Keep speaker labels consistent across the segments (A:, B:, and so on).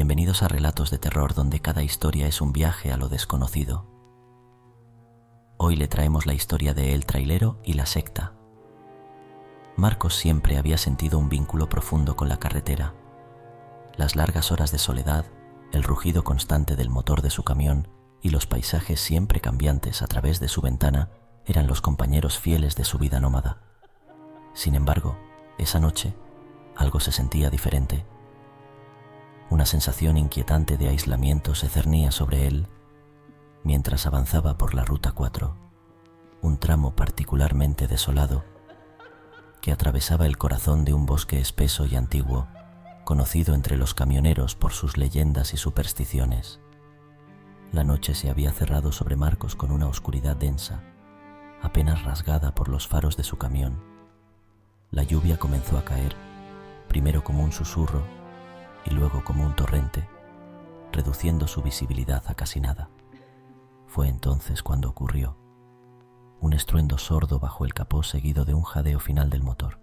A: Bienvenidos a Relatos de Terror, donde cada historia es un viaje a lo desconocido. Hoy le traemos la historia de El Trailero y la secta. Marcos siempre había sentido un vínculo profundo con la carretera. Las largas horas de soledad, el rugido constante del motor de su camión y los paisajes siempre cambiantes a través de su ventana eran los compañeros fieles de su vida nómada. Sin embargo, esa noche, algo se sentía diferente. Una sensación inquietante de aislamiento se cernía sobre él mientras avanzaba por la Ruta 4, un tramo particularmente desolado que atravesaba el corazón de un bosque espeso y antiguo, conocido entre los camioneros por sus leyendas y supersticiones. La noche se había cerrado sobre Marcos con una oscuridad densa, apenas rasgada por los faros de su camión. La lluvia comenzó a caer, primero como un susurro y luego como un torrente, reduciendo su visibilidad a casi nada. Fue entonces cuando ocurrió. Un estruendo sordo bajo el capó seguido de un jadeo final del motor.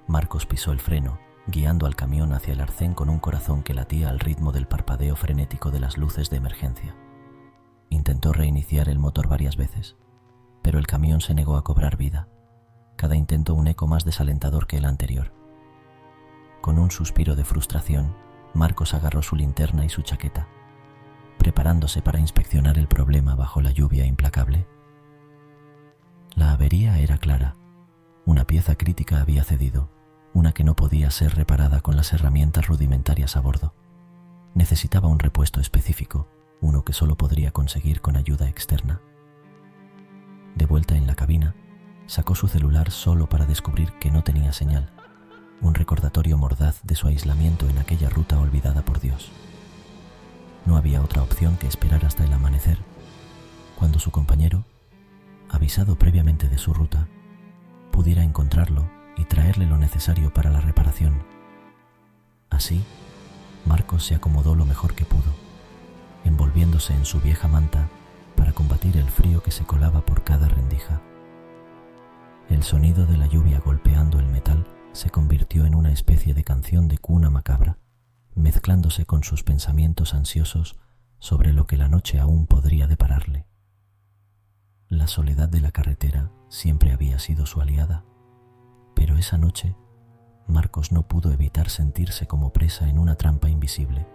A: Marcos pisó el freno, guiando al camión hacia el arcén con un corazón que latía al ritmo del parpadeo frenético de las luces de emergencia. Intentó reiniciar el motor varias veces, pero el camión se negó a cobrar vida, cada intento un eco más desalentador que el anterior. Con un suspiro de frustración, Marcos agarró su linterna y su chaqueta, preparándose para inspeccionar el problema bajo la lluvia implacable. La avería era clara. Una pieza crítica había cedido, una que no podía ser reparada con las herramientas rudimentarias a bordo. Necesitaba un repuesto específico, uno que solo podría conseguir con ayuda externa. De vuelta en la cabina, sacó su celular solo para descubrir que no tenía señal, un recordatorio mordaz de su aislamiento en aquella ruta olvidada por Dios. No había otra opción que esperar hasta el amanecer, cuando su compañero, avisado previamente de su ruta, pudiera encontrarlo y traerle lo necesario para la reparación. Así, Marcos se acomodó lo mejor que pudo, envolviéndose en su vieja manta para combatir el frío que se colaba por cada rendija. El sonido de la lluvia golpeando el metal se convirtió en una especie de canción de cuna macabra, mezclándose con sus pensamientos ansiosos sobre lo que la noche aún podría depararle. La soledad de la carretera siempre había sido su aliada, pero esa noche Marcos no pudo evitar sentirse como presa en una trampa invisible,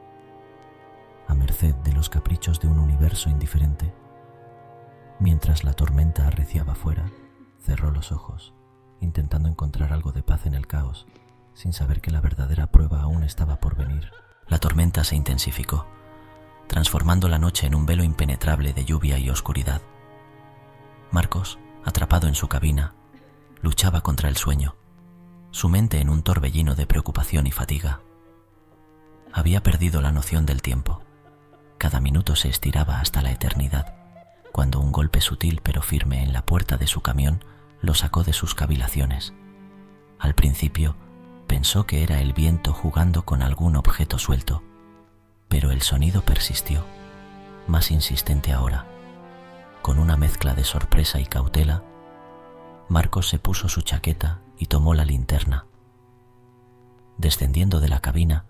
A: a merced de los caprichos de un universo indiferente. Mientras la tormenta arreciaba fuera, cerró los ojos, intentando encontrar algo de paz en el caos, sin saber que la verdadera prueba aún estaba por venir. La tormenta se intensificó, transformando la noche en un velo impenetrable de lluvia y oscuridad. Marcos, atrapado en su cabina, luchaba contra el sueño, su mente en un torbellino de preocupación y fatiga. Había perdido la noción del tiempo. Cada minuto se estiraba hasta la eternidad, cuando un golpe sutil pero firme en la puerta de su camión lo sacó de sus cavilaciones. Al principio pensó que era el viento jugando con algún objeto suelto, pero el sonido persistió, más insistente ahora. Con una mezcla de sorpresa y cautela, Marcos se puso su chaqueta y tomó la linterna. Descendiendo de la cabina,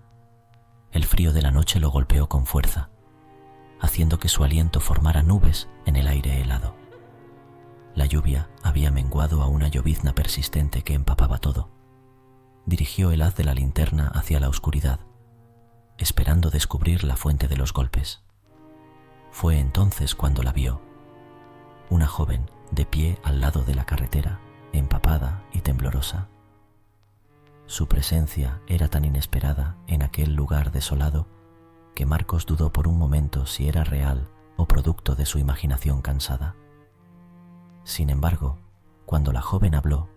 A: el frío de la noche lo golpeó con fuerza, haciendo que su aliento formara nubes en el aire helado. La lluvia había menguado a una llovizna persistente que empapaba todo. Dirigió el haz de la linterna hacia la oscuridad, esperando descubrir la fuente de los golpes. Fue entonces cuando la vio. Una joven de pie al lado de la carretera, empapada y temblorosa. Su presencia era tan inesperada en aquel lugar desolado que Marcos dudó por un momento si era real o producto de su imaginación cansada. Sin embargo, cuando la joven habló,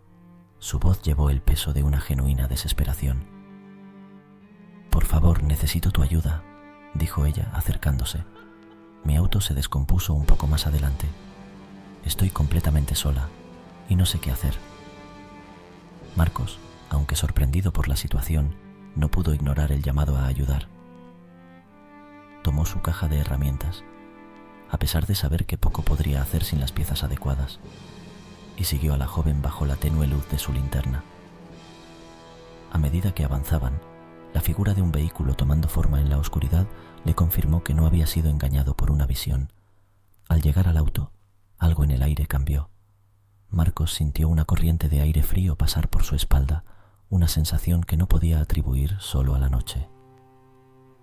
A: su voz llevó el peso de una genuina desesperación. «Por favor, necesito tu ayuda», dijo ella acercándose. «Mi auto se descompuso un poco más adelante. Estoy completamente sola y no sé qué hacer». Marcos, aunque sorprendido por la situación, no pudo ignorar el llamado a ayudar. Tomó su caja de herramientas, a pesar de saber que poco podría hacer sin las piezas adecuadas, y siguió a la joven bajo la tenue luz de su linterna. A medida que avanzaban, La figura de un vehículo tomando forma en la oscuridad le confirmó que no había sido engañado por una visión. Al llegar al auto, algo en el aire cambió. Marcos sintió una corriente de aire frío pasar por su espalda, una sensación que no podía atribuir solo a la noche.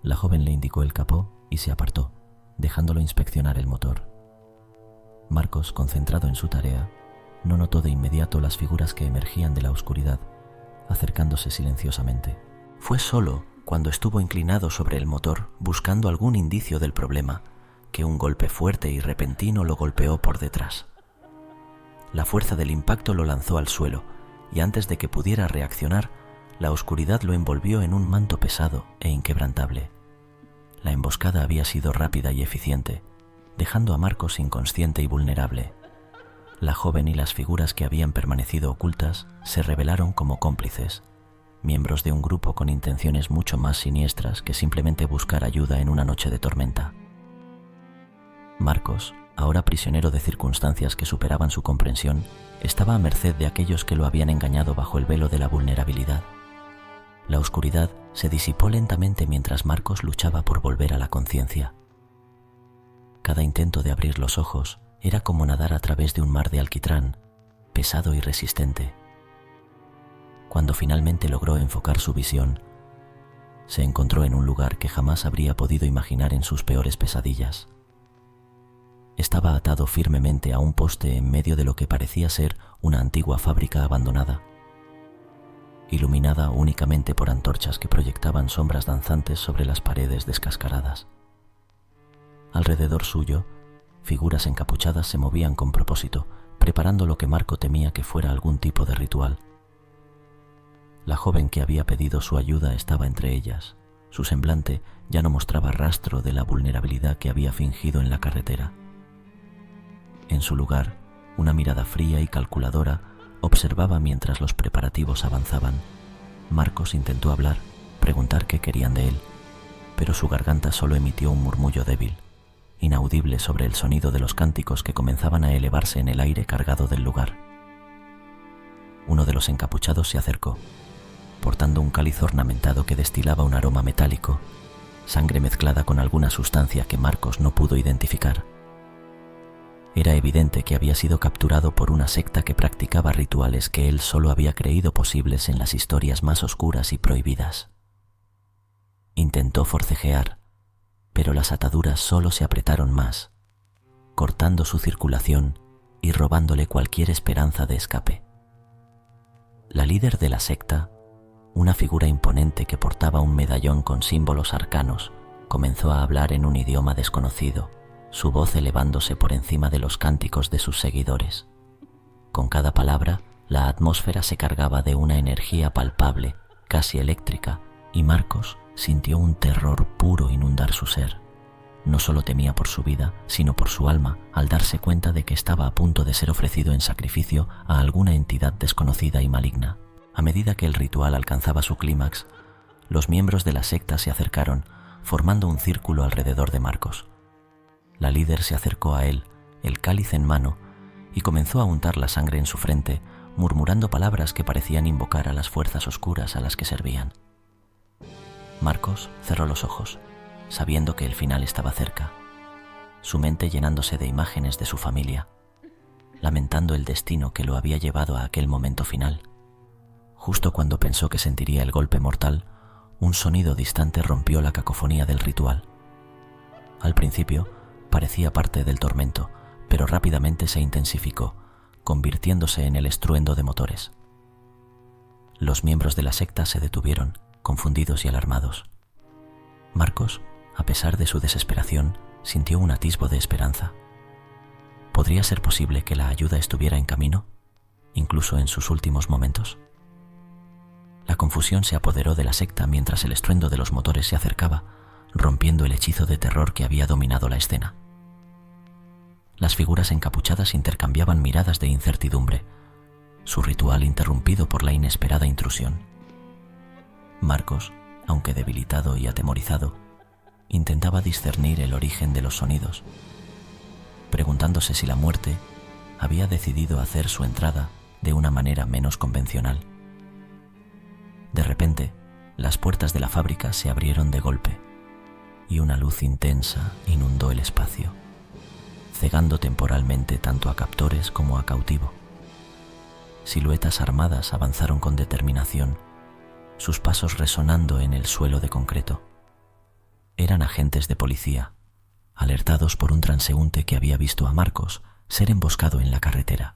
A: La joven le indicó el capó y se apartó, dejándolo inspeccionar el motor. Marcos, concentrado en su tarea, no notó de inmediato las figuras que emergían de la oscuridad, acercándose silenciosamente. Fue solo cuando estuvo inclinado sobre el motor buscando algún indicio del problema que un golpe fuerte y repentino lo golpeó por detrás. La fuerza del impacto lo lanzó al suelo y antes de que pudiera reaccionar, la oscuridad lo envolvió en un manto pesado e inquebrantable. La emboscada había sido rápida y eficiente, dejando a Marcos inconsciente y vulnerable. La joven y las figuras que habían permanecido ocultas se revelaron como cómplices, miembros de un grupo con intenciones mucho más siniestras que simplemente buscar ayuda en una noche de tormenta. Marcos, ahora prisionero de circunstancias que superaban su comprensión, estaba a merced de aquellos que lo habían engañado bajo el velo de la vulnerabilidad. La oscuridad se disipó lentamente mientras Marcos luchaba por volver a la conciencia. Cada intento de abrir los ojos era como nadar a través de un mar de alquitrán, pesado y resistente. Cuando finalmente logró enfocar su visión, se encontró en un lugar que jamás habría podido imaginar en sus peores pesadillas. Estaba atado firmemente a un poste en medio de lo que parecía ser una antigua fábrica abandonada, iluminada únicamente por antorchas que proyectaban sombras danzantes sobre las paredes descascaradas. Alrededor suyo, figuras encapuchadas se movían con propósito, preparando lo que Marco temía que fuera algún tipo de ritual. La joven que había pedido su ayuda estaba entre ellas. Su semblante ya no mostraba rastro de la vulnerabilidad que había fingido en la carretera. En su lugar, una mirada fría y calculadora observaba mientras los preparativos avanzaban. Marcos intentó hablar, preguntar qué querían de él, pero su garganta solo emitió un murmullo débil, inaudible sobre el sonido de los cánticos que comenzaban a elevarse en el aire cargado del lugar. Uno de los encapuchados se acercó, portando un cáliz ornamentado que destilaba un aroma metálico, sangre mezclada con alguna sustancia que Marcos no pudo identificar. Era evidente que había sido capturado por una secta que practicaba rituales que él solo había creído posibles en las historias más oscuras y prohibidas. Intentó forcejear, pero las ataduras solo se apretaron más, cortando su circulación y robándole cualquier esperanza de escape. La líder de la secta, una figura imponente que portaba un medallón con símbolos arcanos, comenzó a hablar en un idioma desconocido, su voz elevándose por encima de los cánticos de sus seguidores. Con cada palabra, la atmósfera se cargaba de una energía palpable, casi eléctrica, y Marcos sintió un terror puro inundar su ser. No solo temía por su vida, sino por su alma, al darse cuenta de que estaba a punto de ser ofrecido en sacrificio a alguna entidad desconocida y maligna. A medida que el ritual alcanzaba su clímax, los miembros de la secta se acercaron, formando un círculo alrededor de Marcos. La líder se acercó a él, el cáliz en mano, y comenzó a untar la sangre en su frente, murmurando palabras que parecían invocar a las fuerzas oscuras a las que servían. Marcos cerró los ojos, sabiendo que el final estaba cerca, su mente llenándose de imágenes de su familia, lamentando el destino que lo había llevado a aquel momento final. Justo cuando pensó que sentiría el golpe mortal, un sonido distante rompió la cacofonía del ritual. Al principio, parecía parte del tormento, pero rápidamente se intensificó, convirtiéndose en el estruendo de motores. Los miembros de la secta se detuvieron, confundidos y alarmados. Marcos, a pesar de su desesperación, sintió un atisbo de esperanza. ¿Podría ser posible que la ayuda estuviera en camino, incluso en sus últimos momentos? La confusión se apoderó de la secta mientras el estruendo de los motores se acercaba, rompiendo el hechizo de terror que había dominado la escena. Las figuras encapuchadas intercambiaban miradas de incertidumbre, su ritual interrumpido por la inesperada intrusión. Marcos, aunque debilitado y atemorizado, intentaba discernir el origen de los sonidos, preguntándose si la muerte había decidido hacer su entrada de una manera menos convencional. De repente, las puertas de la fábrica se abrieron de golpe y una luz intensa inundó el espacio, cegando temporalmente tanto a captores como a cautivo. Siluetas armadas avanzaron con determinación, sus pasos resonando en el suelo de concreto. Eran agentes de policía, alertados por un transeúnte que había visto a Marcos ser emboscado en la carretera.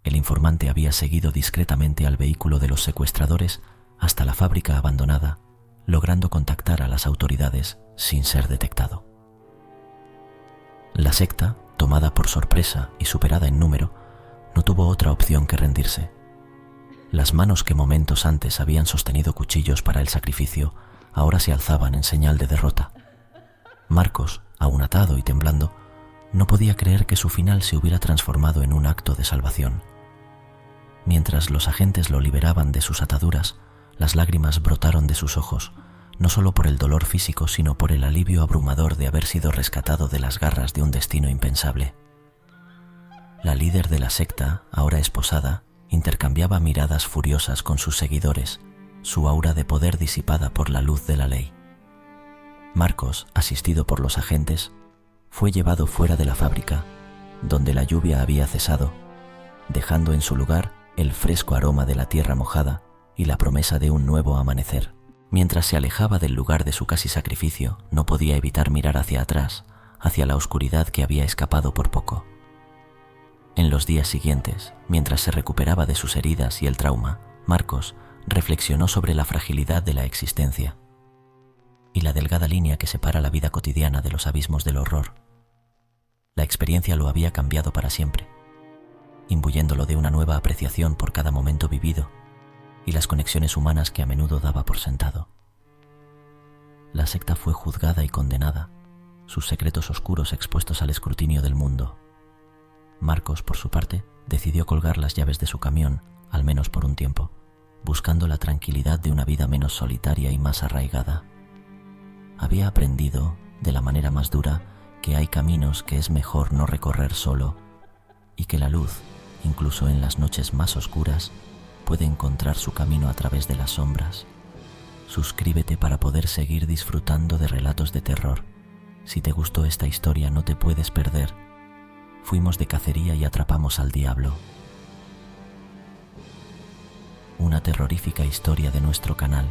A: El informante había seguido discretamente al vehículo de los secuestradores hasta la fábrica abandonada, logrando contactar a las autoridades sin ser detectado. La secta, tomada por sorpresa y superada en número, no tuvo otra opción que rendirse. Las manos que momentos antes habían sostenido cuchillos para el sacrificio ahora se alzaban en señal de derrota. Marcos, aún atado y temblando, no podía creer que su final se hubiera transformado en un acto de salvación. Mientras los agentes lo liberaban de sus ataduras, las lágrimas brotaron de sus ojos, no solo por el dolor físico, sino por el alivio abrumador de haber sido rescatado de las garras de un destino impensable. La líder de la secta, ahora esposada, intercambiaba miradas furiosas con sus seguidores, su aura de poder disipada por la luz de la ley. Marcos, asistido por los agentes, fue llevado fuera de la fábrica, donde la lluvia había cesado, dejando en su lugar el fresco aroma de la tierra mojada y la promesa de un nuevo amanecer. Mientras se alejaba del lugar de su casi sacrificio, no podía evitar mirar hacia atrás, hacia la oscuridad que había escapado por poco. En los días siguientes, mientras se recuperaba de sus heridas y el trauma, Marcos reflexionó sobre la fragilidad de la existencia y la delgada línea que separa la vida cotidiana de los abismos del horror. La experiencia lo había cambiado para siempre, imbuyéndolo de una nueva apreciación por cada momento vivido y las conexiones humanas que a menudo daba por sentado. La secta fue juzgada y condenada, sus secretos oscuros expuestos al escrutinio del mundo. Marcos, por su parte, decidió colgar las llaves de su camión, al menos por un tiempo, buscando la tranquilidad de una vida menos solitaria y más arraigada. Había aprendido, de la manera más dura, que hay caminos que es mejor no recorrer solo y que la luz, incluso en las noches más oscuras, puede encontrar su camino a través de las sombras. Suscríbete para poder seguir disfrutando de relatos de terror. Si te gustó esta historia, no te puedes perder. Fuimos de cacería y atrapamos al diablo. Una terrorífica historia de nuestro canal.